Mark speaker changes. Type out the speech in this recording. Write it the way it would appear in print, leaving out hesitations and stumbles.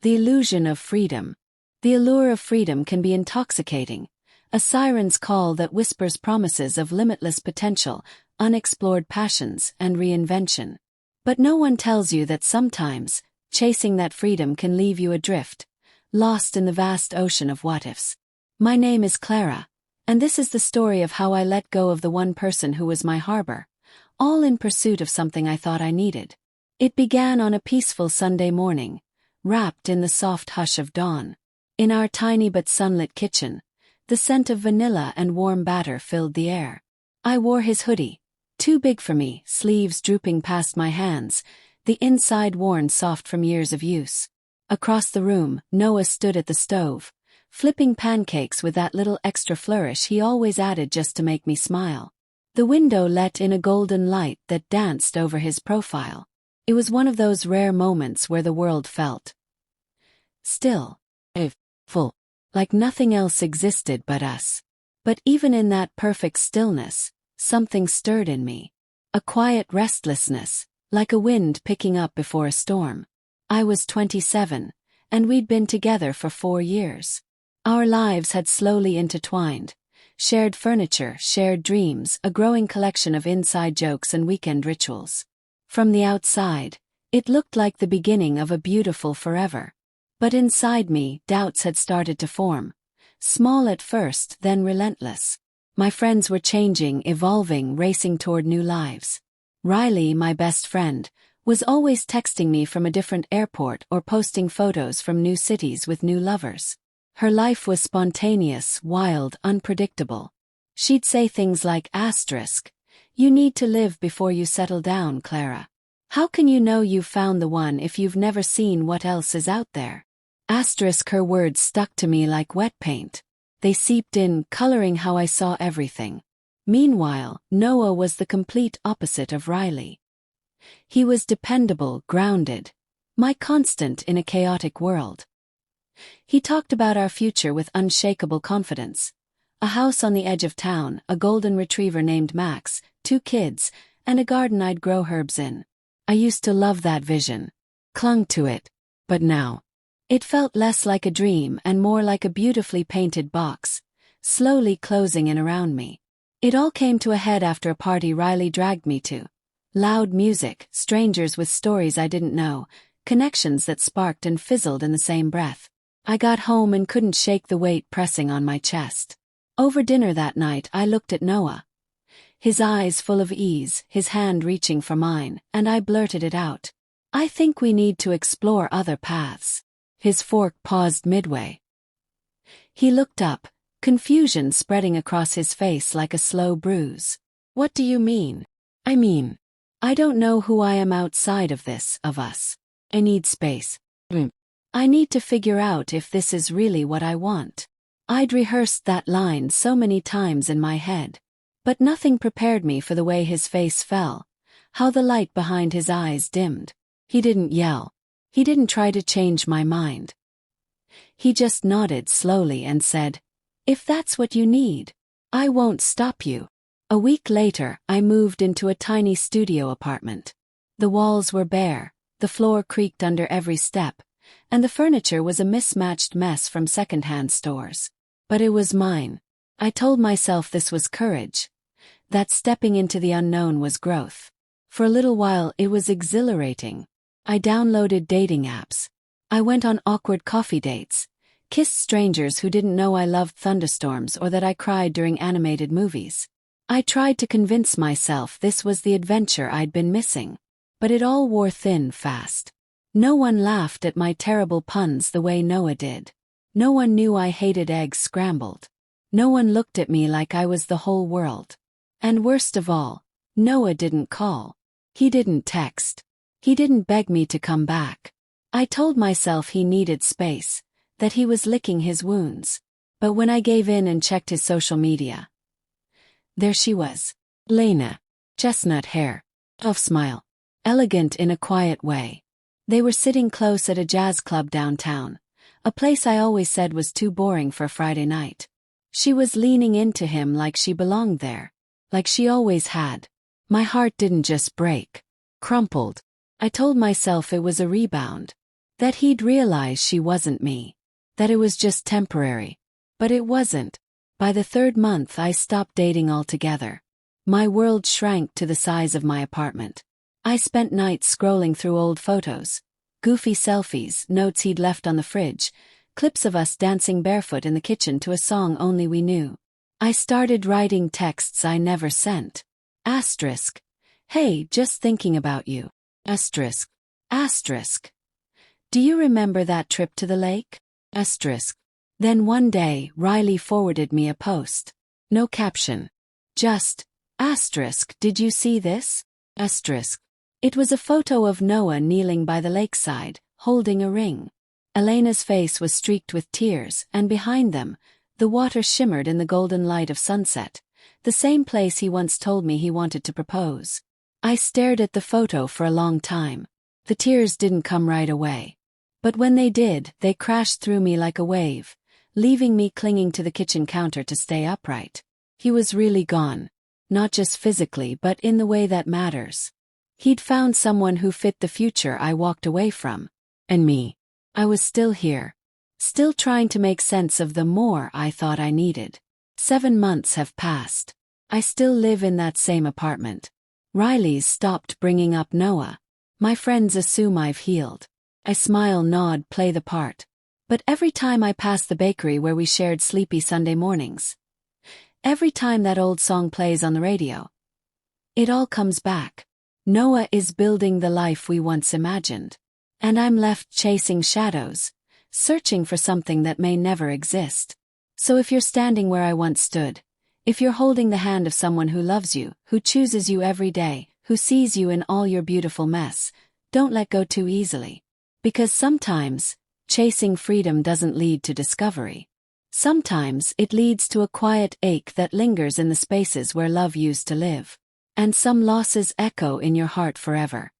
Speaker 1: The illusion of freedom. The allure of freedom can be intoxicating, a siren's call that whispers promises of limitless potential, unexplored passions, and reinvention. But no one tells you that sometimes, chasing that freedom can leave you adrift, lost in the vast ocean of what-ifs. My name is Clara, and this is the story of how I let go of the one person who was my harbor, all in pursuit of something I thought I needed. It began on a peaceful Sunday morning, wrapped in the soft hush of dawn. In our tiny but sunlit kitchen, the scent of vanilla and warm batter filled the air. I wore his hoodie, too big for me, sleeves drooping past my hands, the inside worn soft from years of use. Across the room, Noah stood at the stove, flipping pancakes with that little extra flourish he always added just to make me smile. The window let in a golden light that danced over his profile. It was one of those rare moments where the world felt still, full, like nothing else existed but us. But even in that perfect stillness, something stirred in me. A quiet restlessness, like a wind picking up before a storm. I was 27, and we'd been together for 4 years. Our lives had slowly intertwined. Shared furniture, shared dreams, a growing collection of inside jokes and weekend rituals. From the outside, it looked like the beginning of a beautiful forever. But inside me, doubts had started to form. Small at first, then relentless. My friends were changing, evolving, racing toward new lives. Riley, my best friend, was always texting me from a different airport or posting photos from new cities with new lovers. Her life was spontaneous, wild, unpredictable. She'd say things like, "You need to live before you settle down, Clara. How can you know you've found the one if you've never seen what else is out there?" Her words stuck to me like wet paint. They seeped in, coloring how I saw everything. Meanwhile, Noah was the complete opposite of Riley. He was dependable, grounded, my constant in a chaotic world. He talked about our future with unshakable confidence. A house on the edge of town, a golden retriever named Max, 2 kids, and a garden I'd grow herbs in. I used to love that vision. Clung to it. But now, it felt less like a dream and more like a beautifully painted box, slowly closing in around me. It all came to a head after a party Riley dragged me to. Loud music, strangers with stories I didn't know, connections that sparked and fizzled in the same breath. I got home and couldn't shake the weight pressing on my chest. Over dinner that night I looked at Noah. His eyes full of ease, his hand reaching for mine, and I blurted it out. "I think we need to explore other paths." His fork paused midway. He looked up, confusion spreading across his face like a slow bruise. "What do you mean?" "I mean, I don't know who I am outside of this, of us. I need space. I need to figure out if this is really what I want." I'd rehearsed that line so many times in my head. But nothing prepared me for the way his face fell, how the light behind his eyes dimmed. He didn't yell. He didn't try to change my mind. He just nodded slowly and said, "If that's what you need, I won't stop you." A week later, I moved into a tiny studio apartment. The walls were bare, the floor creaked under every step, and the furniture was a mismatched mess from secondhand stores. But it was mine. I told myself this was courage, that stepping into the unknown was growth. For a little while it was exhilarating. I downloaded dating apps. I went on awkward coffee dates, kissed strangers who didn't know I loved thunderstorms or that I cried during animated movies. I tried to convince myself this was the adventure I'd been missing. But it all wore thin fast. No one laughed at my terrible puns the way Noah did. No one knew I hated eggs scrambled. No one looked at me like I was the whole world. And worst of all, Noah didn't call. He didn't text. He didn't beg me to come back. I told myself he needed space, that he was licking his wounds. But when I gave in and checked his social media, there she was. Lena. Chestnut hair. Tough smile. Elegant in a quiet way. They were sitting close at a jazz club downtown, a place I always said was too boring for a Friday night. She was leaning into him like she belonged there, like she always had. My heart didn't just break. Crumpled. I told myself it was a rebound. That he'd realize she wasn't me. That it was just temporary. But it wasn't. By the 3rd month I stopped dating altogether. My world shrank to the size of my apartment. I spent nights scrolling through old photos. Goofy selfies, notes he'd left on the fridge, clips of us dancing barefoot in the kitchen to a song only we knew. I started writing texts I never sent. Asterisk. Hey, just thinking about you. Asterisk. Asterisk. Do you remember that trip to the lake? Asterisk. Then one day, Riley forwarded me a post. No caption. Just, asterisk, did you see this? Asterisk. It was a photo of Noah kneeling by the lakeside, holding a ring. Elena's face was streaked with tears, and behind them, the water shimmered in the golden light of sunset, the same place he once told me he wanted to propose. I stared at the photo for a long time. The tears didn't come right away. But when they did, they crashed through me like a wave, leaving me clinging to the kitchen counter to stay upright. He was really gone. Not just physically but in the way that matters. He'd found someone who fit the future I walked away from. And me. I was still here. Still trying to make sense of the more I thought I needed. 7 months have passed. I still live in that same apartment. Riley's stopped bringing up Noah. My friends assume I've healed. I smile, nod, play the part. But every time I pass the bakery where we shared sleepy Sunday mornings, every time that old song plays on the radio, it all comes back. Noah is building the life we once imagined. And I'm left chasing shadows, searching for something that may never exist. So if you're standing where I once stood, if you're holding the hand of someone who loves you, who chooses you every day, who sees you in all your beautiful mess, don't let go too easily. Because sometimes, chasing freedom doesn't lead to discovery. Sometimes it leads to a quiet ache that lingers in the spaces where love used to live. And some losses echo in your heart forever.